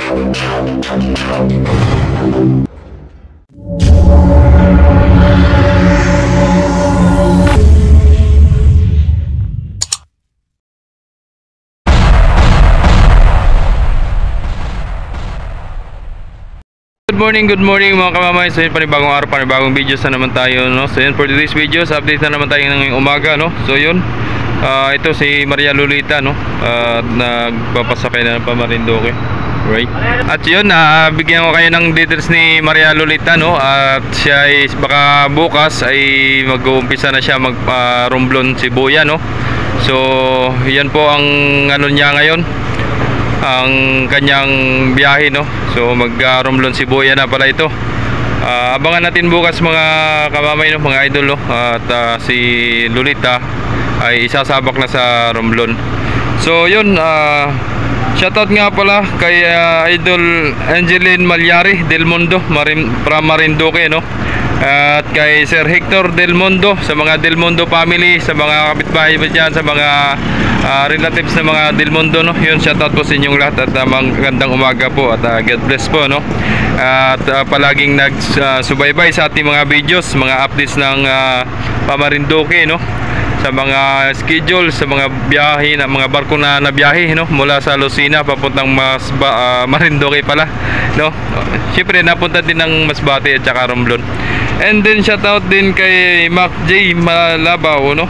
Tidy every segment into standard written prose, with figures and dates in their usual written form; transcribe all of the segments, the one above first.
Good morning mga kamamay. So yun, panibagong araw, panibagong videos na naman tayo, no? So yun, for today's videos, update na naman tayo ng umaga, no? So yun, ito si Maria Lolita, no? Nagpapasakay na ng Pamarinduque, right? At yun, bigyan ko kayo ng details ni Maria Lolita, no? At siya ay baka bukas ay mag-uumpisa na siya mag-Romblon, Sibuya, no? So yan po ang ano niya ngayon, ang kanyang biyahe, no? So mag-Romblon, Sibuya na pala ito. Abangan natin bukas mga kamamay, no? Mga idol, no? At si Lolita ay isasabak na sa Romblon. So yun, shoutout nga pala kay Idol Angeline Malyari Del Mundo from Marinduque, no? At kay Sir Hector Del Mundo, sa mga Del Mundo family, sa mga kapitbahay ba dyan, sa mga relatives na mga Del Mundo, no? Yun, shoutout po sa inyong lahat at magandang umaga po at God bless po, no? At palaging nagsubaybay sa ating mga videos, mga updates ng Pamarinduque, no? Sa mga schedule, sa mga biyahe, na mga barko na nabiyahe, no? Mula sa Lucena papuntang Marinduque pala, no? Siyempre napunta din ng Masbate at saka Romblon. And then shoutout din kay Mac J Malabaw, no?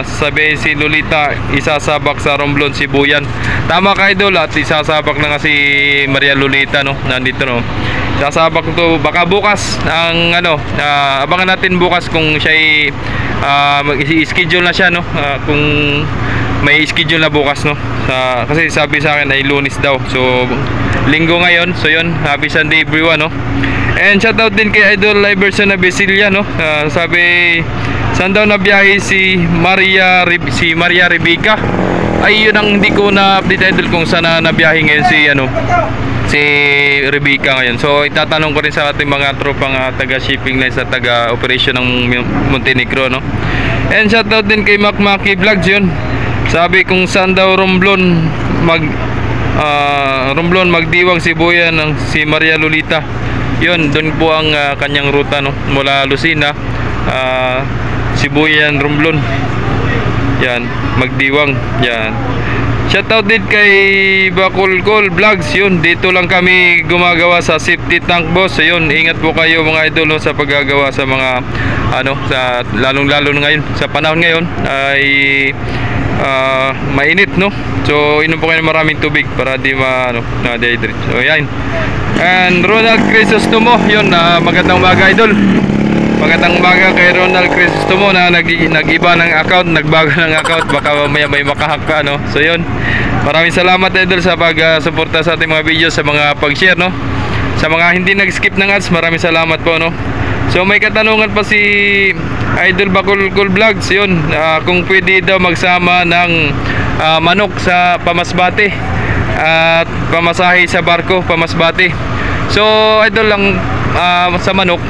Sabi si Lolita isasabak sa Romblon, Sibuyan. Tama ka, idol, at isasabak na nga si Maria Lolita, no? Nandito, no? Isasabak to baka bukas ang ano, abangan natin bukas kung siya ay mag-schedule na siya, no? Kung may schedule na bukas, no? Kasi sabi sa akin ay Lunes daw. So linggo ngayon. So yun, happy Sunday everyone, no? And shoutout din kay Idol Iverson na Basilia, no? Sabi, saan daw na biyahe si Maria Rebecca? Ay, yun ang hindi ko na update, idol, kung saan na biyahe ngayon si Rebecca ngayon. So itatanong ko rin sa ating mga tropang taga shipping line sa taga operation ng Montenegro, no? And shoutout din kay Macmaki Vlogs, yun. Sabi kung saan daw Romblon magdiwang Sibuya ng si Maria Lolita. Yun, doon po ang kanyang ruta, no? Mula Lucena, Sibuya, Romblon. Yan, magdiwang. Yan. Shoutout din kay Bakulkol Vlogs, yun. Dito lang kami gumagawa sa safety tank, boss. So yun, ingat po kayo mga idol, no, sa paggagawa sa mga sa lalong-lalo ngayon sa panahon ngayon ay mainit, no? So inom po kayo ng maraming tubig para di na-dehydrate. So yan. And Ronald Crisostomo, yun, magandang umaga, idol. Magandang umaga kay Ronald Crisostomo na nag-iba ng account, nagbago ng account, baka may makahack pa, no? So yun, maraming salamat, idol, sa pag-suporta sa ating mga videos, sa mga pag-share, no? Sa mga hindi nag-skip ng ads, maraming salamat po, no? So may katanungan pa si Idol Bakulkol Vlogs, yun, kung pwede daw magsama ng manok sa Pamasbate at pamasahe sa barko Pamasbate. So idol, lang sa manok,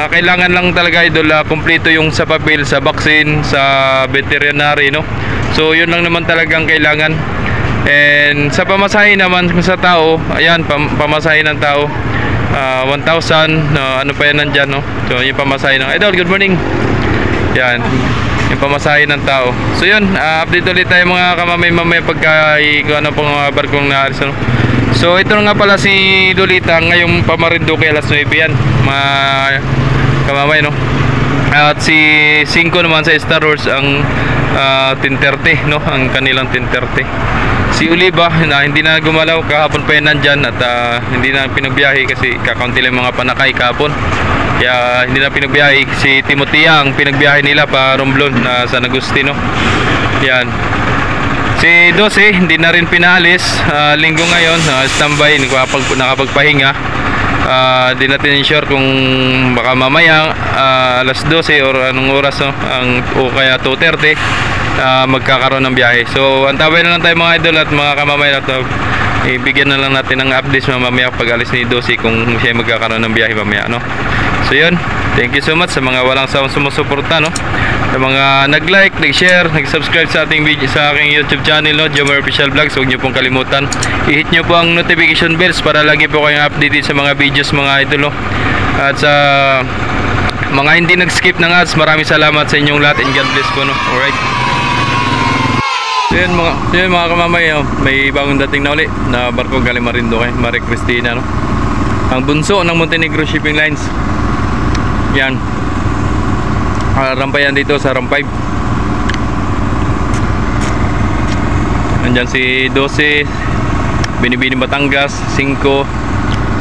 kailangan lang talaga, idol, kumpleto yung sa papel, sa vaccine, sa veterinary, no? So yun lang naman talagang kailangan. And sa pamasahe naman sa tao, ayan, pamasahe ng tao, 1,000, ano pa yan nandyan, no? So yung pamasahe ng idol, good morning. Yan, yung pamasahe ng tao. So yun, update ulit tayo mga kamamay mamaya pagka ano pong mga barkong naaris, no? So ito na nga pala si Lolita ngayong Pamarinduque, alas 9 yan mga kamamay, no? At si 5 naman sa Star Wars ang 10:30, no? Ang kanilang 10:30. Si Oliva na hindi na gumalaw, kahapon pa yan nandyan at hindi na pinagbiyahe kasi kakaunti lang mga panakay kahapon. Kaya hindi na pinagbiyahe. Si Timotea ang pinagbiyahe nila pa Romblon na San Agustino. Yan. Si 12 hindi na rin pinalis, linggo ngayon, standby, nakapagpahinga. Di natin sure kung baka mamaya alas 12 or anong oras, no? O kaya 2:30 magkakaroon ng biyahe. So antabay na lang tayo mga idol at mga kamamay, at ibigyan na lang natin ng updates mamaya pag alis ni 12 kung siya magkakaroon ng biyahe mamaya, no? So yun, Thank you so much sa mga walang sawang sumusuporta, no? Sa mga nag-like, nag-share, nag-subscribe sa ating video, sa aking YouTube channel, no? Jomar Official Vlogs. Huwag niyo pong kalimutan i-hit niyo po ang notification bells para lagi po kayong updated sa mga videos, mga idol, no? At sa mga hindi nag-skip ng ads, maraming salamat sa inyong lahat and God bless po, no? Alright. So yun mga kamamay, oh, may bagong dating na uli na barko galing Marinduque, Maria Cristina, no? Ang bunso ng Montenegro Shipping Lines. Yan. Rampa yan dito sa Ramp 5. Andyan si 12, Binibini Batangas, 5,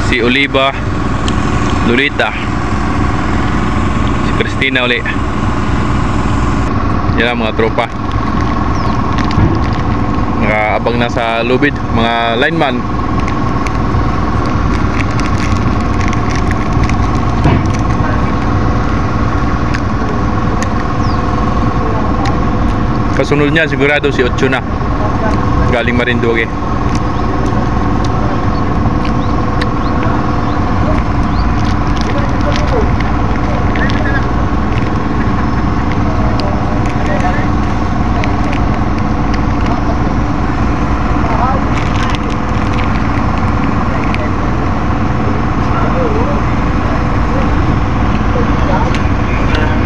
si Oliva, Lolita, si Cristina uli. Yan ang mga tropa. Mga abang na sa lubid, mga lineman. Kasunod niya sigurado si 8 na galing Marinduque.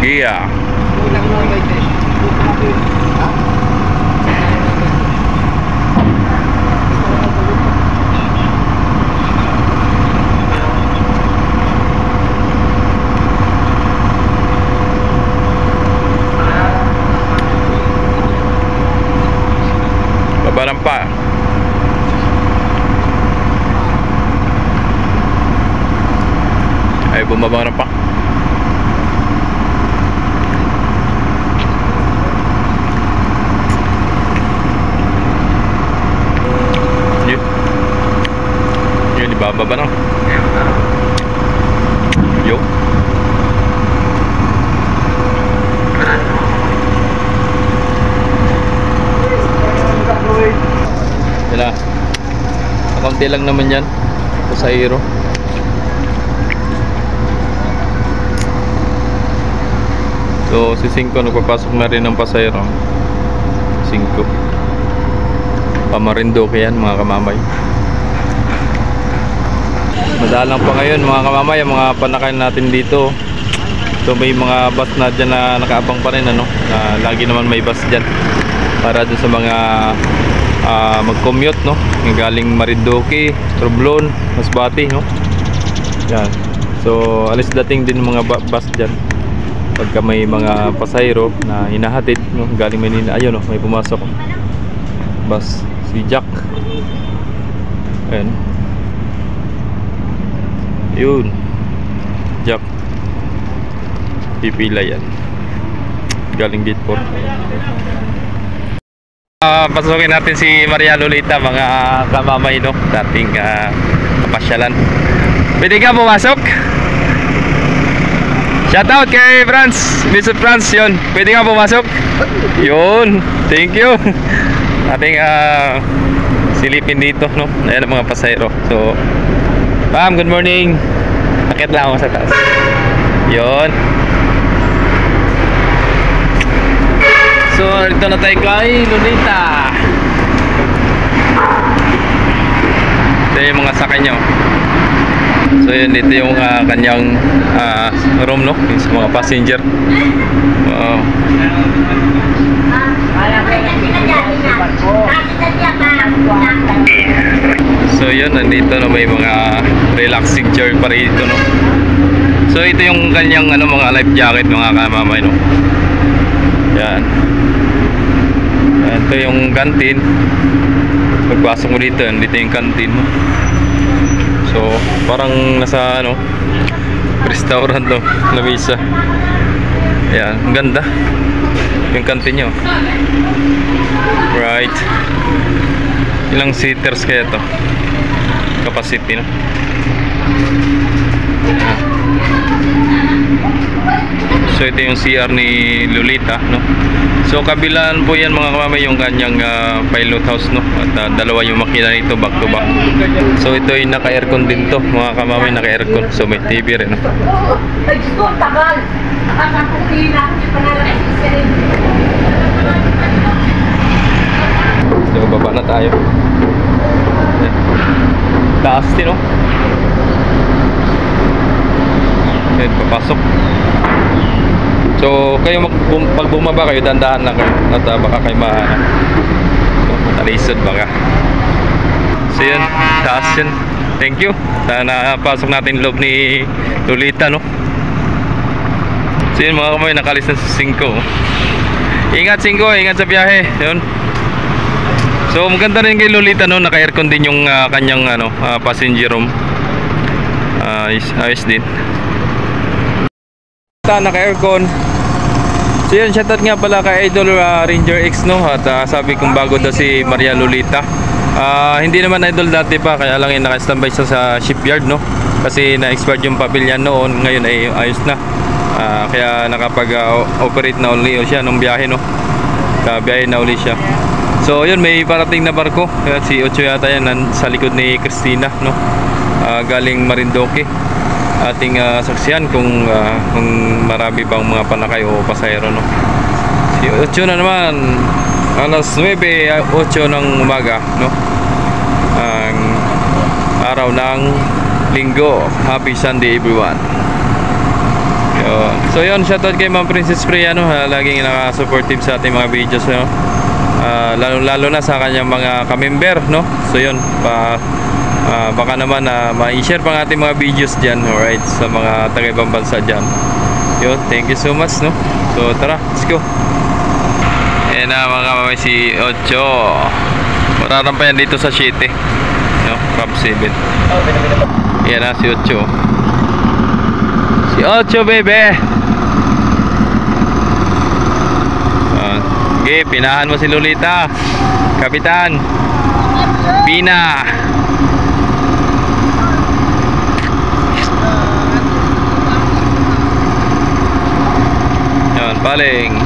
Yeah. Babarampa. Ay bumabang rampa. Yun ibababa na. Yo. Wala. Kaunti lang naman yan. Pasahero. So si 5 nagpapasok na rin ng pasahero. 5 Pamarinduque yan mga kamamay. Madalang pa ngayon mga kamamay ang mga panakain natin dito. So may mga bus na dyan na nakaabang pa rin, ano? Lagi naman may bus dyan para dun sa mga mag-commute, no? Yung galing Marinduque, Romblon, Masbate, no? Yan. So alis dating din mga bus dyan pagka may mga pasahero na hinahatid, no? Galing Manila. Ayun, no? May pumasok bus, si Jack. Ayan. Yun, Jack. Pipila yan. Galing gate 4. Pasukin natin si Maria Lolita mga kamamay, no? Dating kapasyalan. Pwede ka pumasok? Shoutout kay Franz, Mr. Franz yun. Pwede ka pumasok? Yun, thank you. Ating silipin dito, no? Ayan ang mga pasahero. So ma'am, good morning. Akit lang ako sa taas. Yun. So, ito na tayo kay Lolita. Ito yung mga sakay nyo. So, yun. Dito yung kanyang room, no? Yung sa mga passenger. Wow. So yun, nandito na may mga relaxing chair pa rito, no? So ito yung kanyang mga life jacket mga kamamay, no? Yan. Ito yung canteen. Pagpasok mo dito, dito yung canteen, no? So parang nasa restaurant, no? Lamisa. Yan, ang ganda yung canteen nyo. Right. Ilang seaters kaya to? Capacity, no? So ito yung CR ni Lolita, no? So kabilaan po yan mga kamamay yung kanyang pilot house, no? At dalawa yung makina nito back to back. So ito yung naka-aircon din to mga kamamay, naka-aircon. So may TV rin, no? Ay, gusto, tagal. Nakakakuhin ako yung pangalan. So baba na tayo. Taas din, no? Okay, papasok. So kayo pag bumaba kayo, dandahan lang kayo at baka kayo matalisod baka. So yun, taas yun. Thank you. Sana pasok natin loob ni Lolita, no? So yun mga kamay, nakalis na sa 5. Ingat 5, ingat sa biyahe. Yun. So maganda rin kay Lolita, no? Naka-aircon din yung kanyang passenger room. Ayos din. Naka-aircon. So yun, shoutout nga pala kay Idol Ranger X, no? At sabi kong bago daw si Maria Lolita. Hindi naman idol dati pa, kaya lang yung naka-standby siya sa shipyard, no? Kasi na-expired yung papilyan noon, ngayon ay ayos na. Kaya nakapag-operate na uli siya nung biyahe, no? Biyahe na uli siya. So yun, may parating na barko. Si Ocho yata yan, sa likod ni Christina, no? Galing Marindoque. Ating saksiyan kung marami pang mga panakay o pasahero, no? Si Ocho na naman, alas 9:08 ng umaga, no? Ang araw ng Linggo. Happy Sunday everyone. So yun, shoutout kay Ma'am Princess Priya, no? Laging naka-supportive sa ating mga videos, no? Lalo na sa kanyang mga ka-member, no? So yun, baka naman ma-share pang ating mga videos dyan, alright, sa mga taga-ibang bansa dyan. Yun, thank you so much, no? So tara, let's go. Ayan na mga kamamay, si Ocho. Mararampayan dito sa 7, no? Cab 7. Ayan na si Ocho. Si Ocho, baby. Okay, pinahan mo si Lolita, Kapitan Pina. Yan, paling.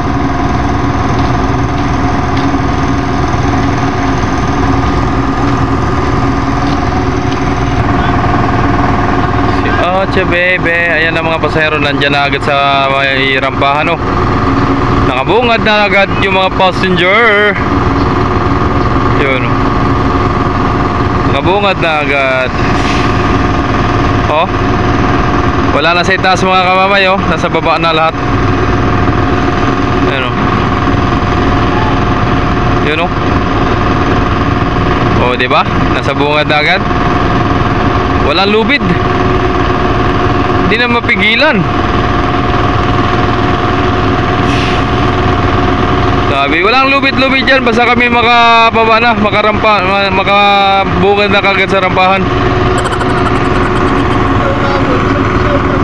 Si Ocho, baby. Ayan ang mga pasahero, nandyan na agad sa may rampahan, no? Nakabungad na agad yung mga passenger. Yun. Nakabungad na agad. Oh, wala na sa itaas mga kamamay, oh. Nasa baba na lahat. Ayun, oh. Yun, oh. Oh, diba? Nasa bungad na agad. Walang lubid. Hindi na mapigilan. Sabi, walang lubid-lubid dyan. Basta kami makababa na, makabungad na kagad sa rampahan.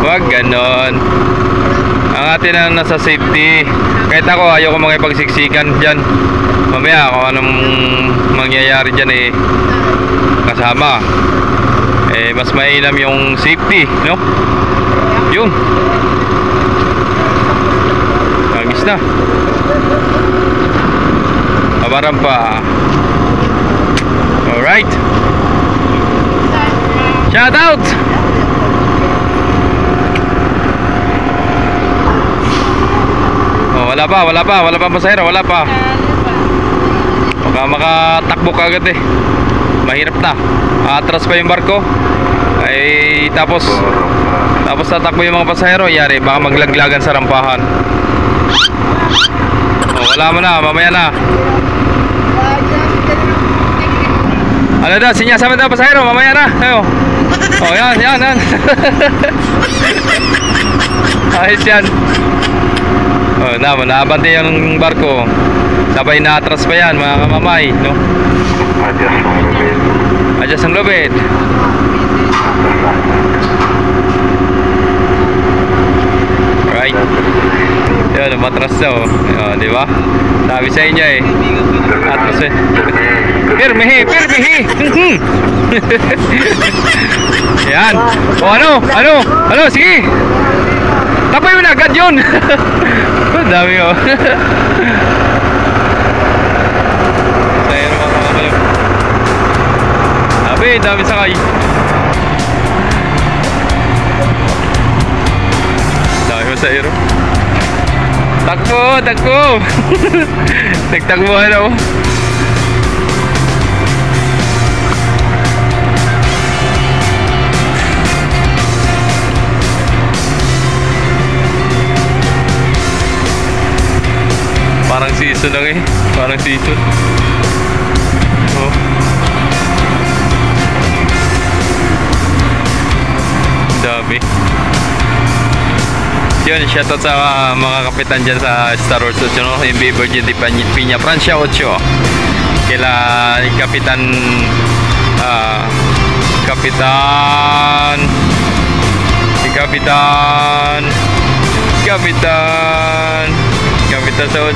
Wag ganon. Ang atin ang nasa safety. Kahit ako, ayoko makipagsiksikan dyan. Mamaya kung anong mangyayari dyan, kasama. Mas mainam yung safety, no? Yun. Agis na. Abaran pa. Alright. Shout out. Oh, wala pa pasahero, wala pa. Baka makatakbo ka agad, mahirap na. Atras pa yung barko. Tapos tatakbo yung mga pasahero, yari baka maglaglagan sa rampahan. Oh, wala mo na, mamaya na. Ano daw, sinyasabi daw pasahero, mamaya na. Ayo. Oh, yan. Ayos yan. Oh, naabante yung barko. Sabay na atras pa yan, mga kamamay, no? Adjust ang lubid. Right. Yan, matras na, oh. Di ba? Sabi sa inyo, atras eh. Pirmihi. Yan. O ano, sige. Tapay mo na agad yun. Ang dami oh. Pasahero mga kamamayo. Sabi, dami sakay. Dami pasahero. Takbo, takbo. Nagtakbuhan ako. Parang season lang eh. Parang season. Oh. Dami. Yun, shoutout sa mga kapitan dyan sa Star Wars 8, no? Yung Virgin de Piña Francia 8. Kila Kapitan Kapitan Kapitan Kapitan Kapitan sa 8,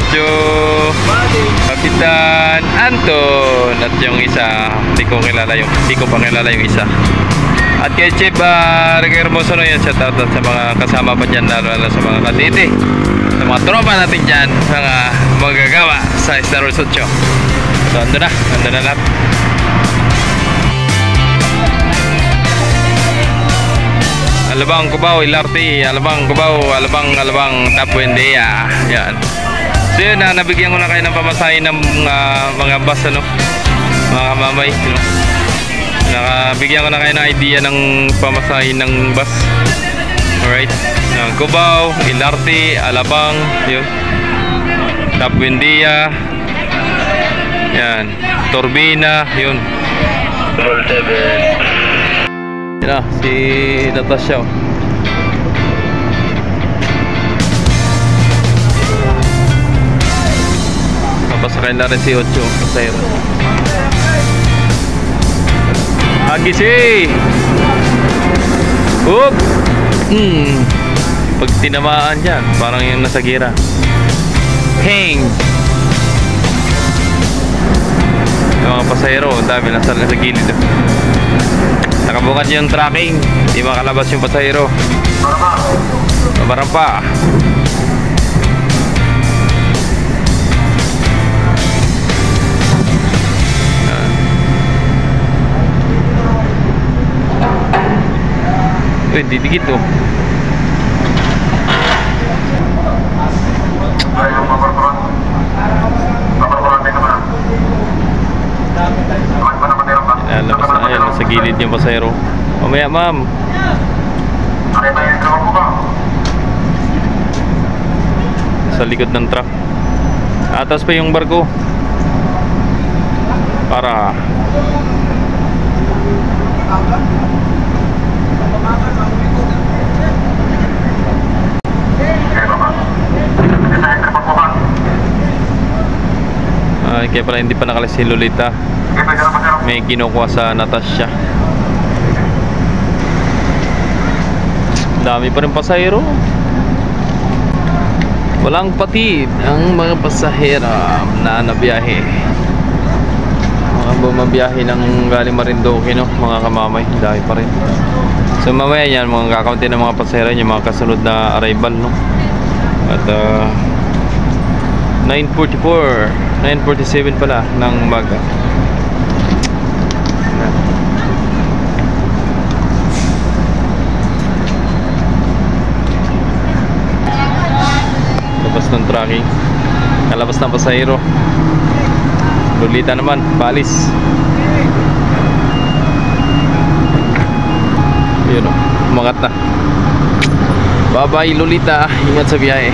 Kapitan Anton, at yung isa, hindi ko pa kilala yung isa. At kay Chip Ricky Hermoso na yun, shoutout sa mga kasama pa dyan, lalo sa mga katiti, sa mga tropa natin dyan, mga magagawa sa Star Wars 8. So ando na lahat. Alabang Cubao, LRT, Alabang Cubao, Alabang Tapuendia. Yan. So yun, nabigyan ko na kayo ng pamasahe ng mga bus, ano, mga kamamay, no? Nakabigyan ko na kayo ng idea ng pamasahe ng bus. Alright. Cubao, LRT, Alabang, yun. Tapuendia. Yan. Turbina, yun. Yan na, si Natasha. Napasakay na rin si Ocho pasahero. Agisi! Oop! Pag tinamaan dyan, parang yung nasa gira. Hang! Yung mga pasahero, dami nasa gilid. Nakabukas yung tracking, hindi makalabas yung pasahero. Mabarampa. Uy, didikit oh. Lalabas na, ayan, nasa gilid yung pasahero. Mamaya ma'am. Sa likod ng truck. Atas pa yung barko. Para kaya pala hindi pa nakalis si Lolita. May kinukuha sa Natasha. Dami pa rin pasahero. Walang patid ang mga pasahera na nabiyahe. Mga bumabiyahe ng galing Marinduque, no? Mga kamamay, dami pa rin. So mamaya yan, mga kakaunti ng mga pasahera, yung mga kasunod na arrival, no? At 9:47 pala ng umaga. Labas ng tracking, kalabas ng pasahero. Lolita naman, paalis. Yun o, umangat na. Bye bye Lolita, ingat sa biyahe.